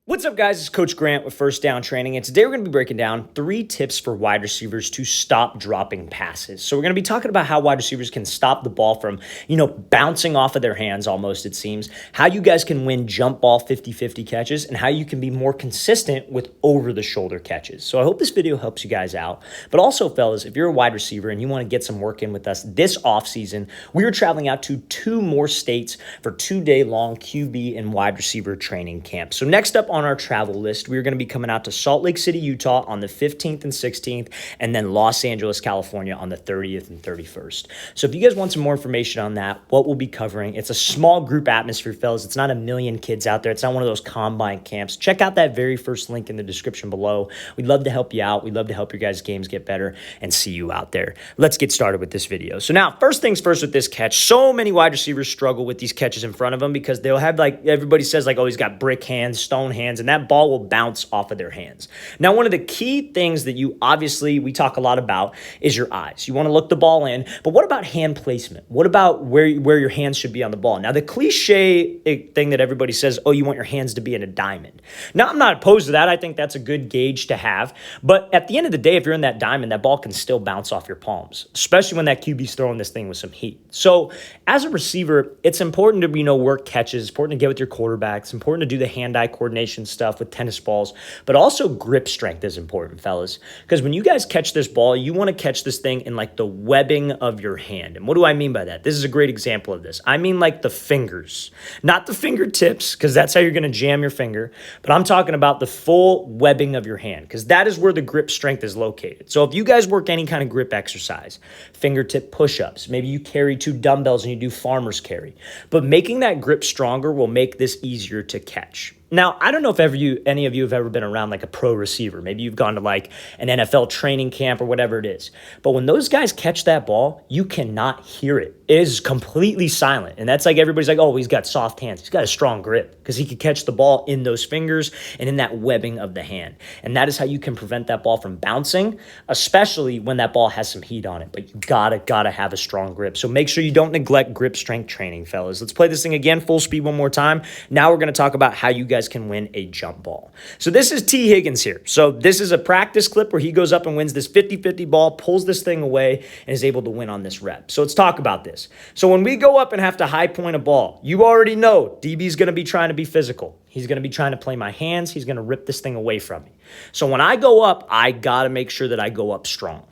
What's up, guys? It's Coach Grant with First Down Training, and today we're going to be breaking down 3 tips for wide receivers to stop dropping passes. So we're going to be talking about how wide receivers can stop the ball from, bouncing off of their hands almost, it seems, how you guys can win jump ball 50-50 catches, and how you can be more consistent with over-the-shoulder catches. So I hope this video helps you guys out. But also, fellas, if you're a wide receiver and you want to get some work in with us this offseason, we are traveling out to 2 more states for 2-day-long QB and wide receiver training camp. So next up on our travel list, we're going to be coming out to Salt Lake City, Utah on the 15th and 16th, and then Los Angeles, California on the 30th and 31st. So if you guys want some more information on that, what we'll be covering, it's a small group atmosphere, fellas. It's not a million kids out there. It's not one of those combine camps. Check out that very first link in the description below. We'd love to help you out. We'd love to help your guys' games get better and see you out there. Let's get started with this video. So now, first things first with this catch, so many wide receivers struggle with these catches in front of them because they'll have, everybody says, oh, he's got brick hands, stone hands, and that ball will bounce off of their hands. Now, one of the key things that we talk a lot about is your eyes. You want to look the ball in, but what about hand placement? What about where your hands should be on the ball? Now, the cliche thing that everybody says, you want your hands to be in a diamond. Now, I'm not opposed to that. I think that's a good gauge to have, but at the end of the day, if you're in that diamond, that ball can still bounce off your palms, especially when that QB's throwing this thing with some heat. So as a receiver, it's important to, work catches. It's important to get with your quarterback. It's important to do the hand-eye coordination stuff with tennis balls, but also grip strength is important, fellas, because when you guys catch this ball, you want to catch this thing in the webbing of your hand. And what do I mean by that? This is a great example of this. I mean the fingers, not the fingertips, because that's how you're going to jam your finger, but I'm talking about the full webbing of your hand, because that is where the grip strength is located. So if you guys work any kind of grip exercise, fingertip push-ups, maybe you carry 2 dumbbells and you do farmer's carry, but making that grip stronger will make this easier to catch. Now, I don't know if any of you have ever been around a pro receiver. Maybe you've gone to an NFL training camp or whatever it is. But when those guys catch that ball, you cannot hear it. It is completely silent. And that's everybody's he's got soft hands. He's got a strong grip because he can catch the ball in those fingers and in that webbing of the hand. And that is how you can prevent that ball from bouncing, especially when that ball has some heat on it. But you gotta have a strong grip. So make sure you don't neglect grip strength training, fellas. Let's play this thing again, full speed one more time. Now we're going to talk about how you guys can win a jump ball. So this is T. Higgins here. So this is a practice clip where he goes up and wins this 50-50 ball, pulls this thing away, and is able to win on this rep. So let's talk about this. So when we go up and have to high point a ball, you already know DB's going to be trying to be physical. He's going to be trying to play my hands. He's going to rip this thing away from me. So when I go up, I got to make sure that I go up strong.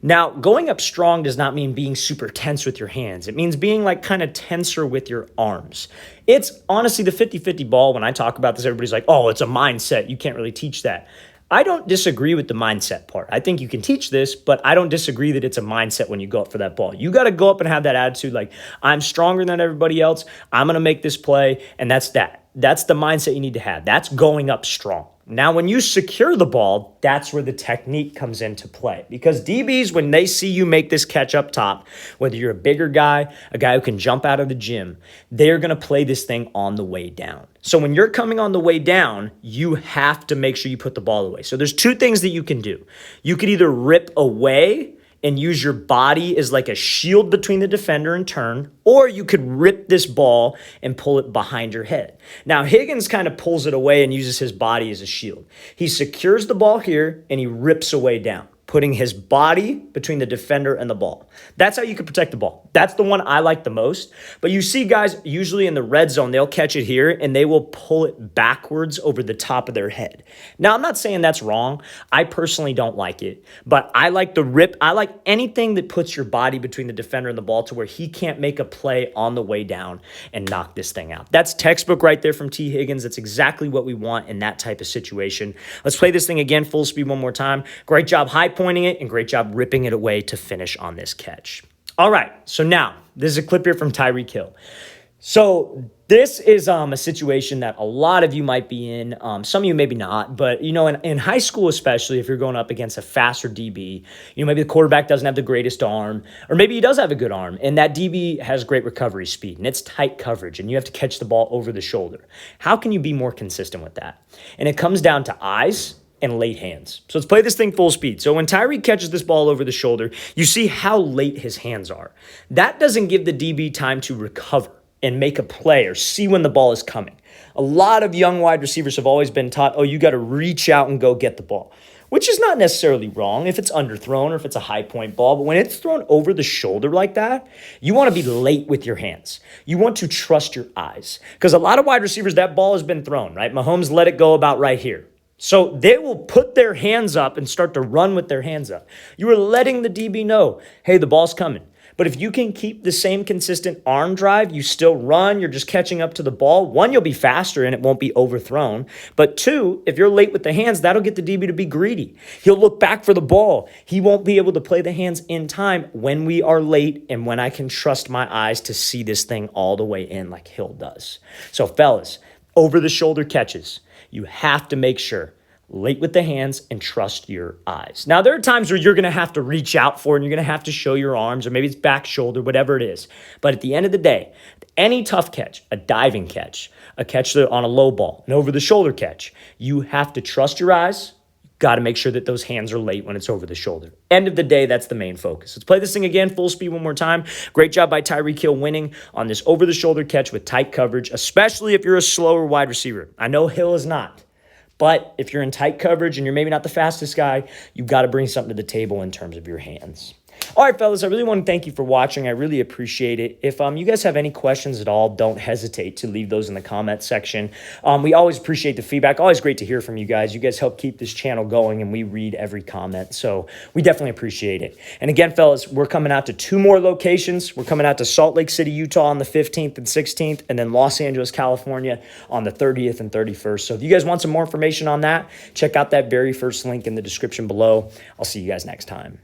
Now, going up strong does not mean being super tense with your hands. It means being kind of tenser with your arms. It's honestly the 50-50 ball. When I talk about this, everybody's it's a mindset. You can't really teach that. I don't disagree with the mindset part. I think you can teach this, but I don't disagree that it's a mindset when you go up for that ball. You got to go up and have that attitude I'm stronger than everybody else. I'm going to make this play, and that's that. That's the mindset you need to have. That's going up strong. Now, when you secure the ball, that's where the technique comes into play. Because DBs, when they see you make this catch up top, whether you're a bigger guy, a guy who can jump out of the gym, they're going to play this thing on the way down. So when you're coming on the way down, you have to make sure you put the ball away. So there's 2 things that you can do. You could either rip away and use your body as a shield between the defender and turn, or you could rip this ball and pull it behind your head. Now, Higgins kind of pulls it away and uses his body as a shield. He secures the ball here and he rips away down, putting his body between the defender and the ball. That's how you can protect the ball. That's the one I like the most. But you see guys usually in the red zone, they'll catch it here and they will pull it backwards over the top of their head. Now, I'm not saying that's wrong. I personally don't like it, but I like the rip. I like anything that puts your body between the defender and the ball to where he can't make a play on the way down and knock this thing out. That's textbook right there from T. Higgins. That's exactly what we want in that type of situation. Let's play this thing again, full speed one more time. Great job high pointing it, and great job ripping it away to finish on this catch. All right, so now, this is a clip here from Tyreek Hill. So this is a situation that a lot of you might be in. Some of you maybe not, but in high school especially, if you're going up against a faster DB, maybe the quarterback doesn't have the greatest arm, or maybe he does have a good arm, and that DB has great recovery speed, and it's tight coverage, and you have to catch the ball over the shoulder. How can you be more consistent with that? And it comes down to eyes and late hands. So let's play this thing full speed. So when Tyreek catches this ball over the shoulder, you see how late his hands are. That doesn't give the DB time to recover and make a play or see when the ball is coming. A lot of young wide receivers have always been taught, oh, you got to reach out and go get the ball, which is not necessarily wrong if it's underthrown or if it's a high point ball. But when it's thrown over the shoulder like that, you want to be late with your hands. You want to trust your eyes, because a lot of wide receivers, that ball has been thrown, right? Mahomes let it go about right here. So they will put their hands up and start to run with their hands up. You are letting the DB know, hey, the ball's coming. But if you can keep the same consistent arm drive, you still run, you're just catching up to the ball. One, you'll be faster and it won't be overthrown. But two, if you're late with the hands, that'll get the DB to be greedy. He'll look back for the ball. He won't be able to play the hands in time when we are late and when I can trust my eyes to see this thing all the way in like Hill does. So fellas, over the shoulder catches, you have to make sure late with the hands and trust your eyes. Now, there are times where you're going to have to reach out for it and you're going to have to show your arms, or maybe it's back shoulder, whatever it is. But at the end of the day, any tough catch, a diving catch, a catch on a low ball, an over the shoulder catch, you have to trust your eyes. Got to make sure that those hands are late when it's over the shoulder. End of the day, that's the main focus. Let's play this thing again, full speed one more time. Great job by Tyreek Hill winning on this over the shoulder catch with tight coverage, especially if you're a slower wide receiver. I know Hill is not. But if you're in tight coverage and you're maybe not the fastest guy, you've got to bring something to the table in terms of your hands. All right, fellas, I really want to thank you for watching. I really appreciate it. If you guys have any questions at all, don't hesitate to leave those in the comment section. We always appreciate the feedback. Always great to hear from you guys. You guys help keep this channel going, and we read every comment. So we definitely appreciate it. And again, fellas, we're coming out to 2 more locations. We're coming out to Salt Lake City, Utah on the 15th and 16th, and then Los Angeles, California on the 30th and 31st. So if you guys want some more information on that, check out that very first link in the description below. I'll see you guys next time.